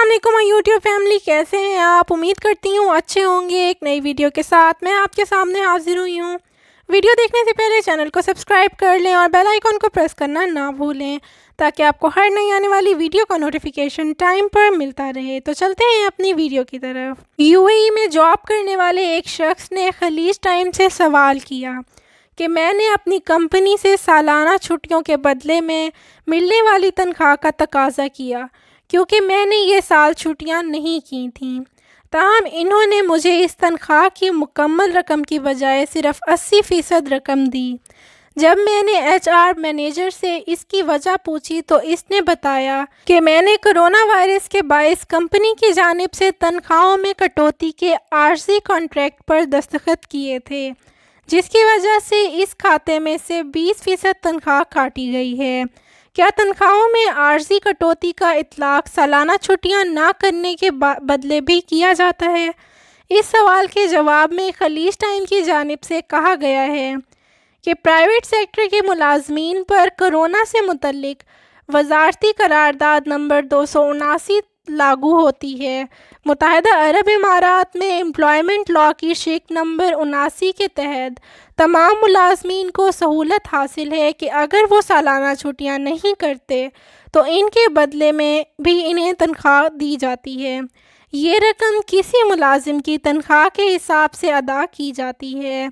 अस्सलाम वालेकुम YouTube family, कैसे हैं आप? उम्मीद करती हूँ अच्छे होंगे। एक नई वीडियो के साथ मैं आपके सामने हाजिर हुई हूँ। वीडियो देखने से पहले चैनल को सब्सक्राइब कर लें और बेल आइकन को प्रेस करना ना भूलें ताकि आपको हर नई आने वाली वीडियो का नोटिफिकेशन टाइम पर मिलता रहे। तो चलते हैं अपनी वीडियो की तरफ। यूएई में जॉब करने वाले एक शख्स ने खलीज टाइम से सवाल किया कि मैंने अपनी कंपनी से सालाना छुट्टियों के बदले में मिलने वाली तनख्वाह का तकाजा किया क्योंकि मैंने ये साल छुट्टियां नहीं की थीं। ताहम इन्होंने मुझे इस तनख्वाह की मुकम्मल रकम की बजाय सिर्फ 80% रकम दी। जब मैंने एचआर मैनेजर से इसकी वजह पूछी तो इसने बताया कि मैंने कोरोना वायरस के बायस कंपनी की जानिब से तनख्वाहों में कटौती के आर्जी कॉन्ट्रैक्ट पर दस्तखत किए थे, जिसकी वजह से इस खाते में से 20% तनख्वाह काटी गई है। क्या तनख्वाहों में आर्जी कटौती का इतलाक सालाना छुट्टियां ना करने के बदले भी किया जाता है? इस सवाल के जवाब में खलीज टाइम की जानिब से कहा गया है कि प्राइवेट सेक्टर के मुलाजमीन पर कोरोना से मुतल्लिक वजारती करारदाद नंबर 279 लागू होती है। मुत्तहिदा अरब इमारात में एम्प्लॉयमेंट लॉ की शिक नंबर 79 के तहत तमाम मुलाजमीन को सहूलत हासिल है कि अगर वो सालाना छुट्टियां नहीं करते तो इनके बदले में भी इन्हें तनख्वाह दी जाती है। ये रकम किसी मुलाजिम की तनख्वाह के हिसाब से अदा की जाती है।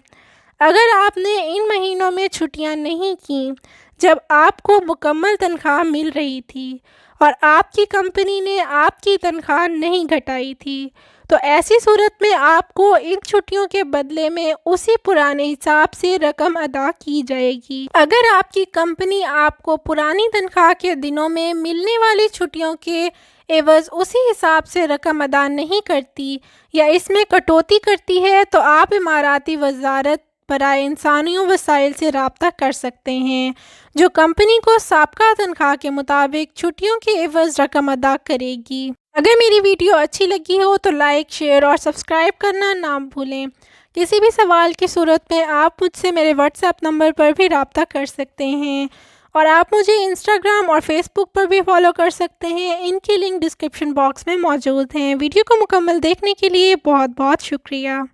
अगर आपने इन महीनों में छुट्टियां नहीं की जब आपको मुकम्मल तनख्वाह मिल रही थी और आपकी कंपनी ने आपकी तनख्वाह नहीं घटाई थी, तो ऐसी सूरत में आपको इन छुट्टियों के बदले में उसी पुराने हिसाब से रकम अदा की जाएगी। अगर आपकी कंपनी आपको पुरानी तनख्वाह के दिनों में मिलने वाली छुट्टियों के एवज उसी हिसाब से रकम अदा नहीं करती या इसमें कटौती करती है तो आप इमाराती वजारत बराए इंसानी वसाइल से रब्ता कर सकते हैं, जो कंपनी को साबका तनख्वाह के मुताबिक छुट्टियों के एवज रकम अदा करेगी। अगर मेरी वीडियो अच्छी लगी हो तो लाइक, शेयर और सब्सक्राइब करना ना भूलें। किसी भी सवाल की सूरत में आप मुझसे मेरे व्हाट्सएप नंबर पर भी रब्ता कर सकते हैं और आप मुझे इंस्टाग्राम और फेसबुक पर भी फॉलो कर सकते हैं। इनकी लिंक डिस्क्रिप्शन बॉक्स में मौजूद हैं। वीडियो को मुकम्मल देखने के लिए बहुत बहुत शुक्रिया।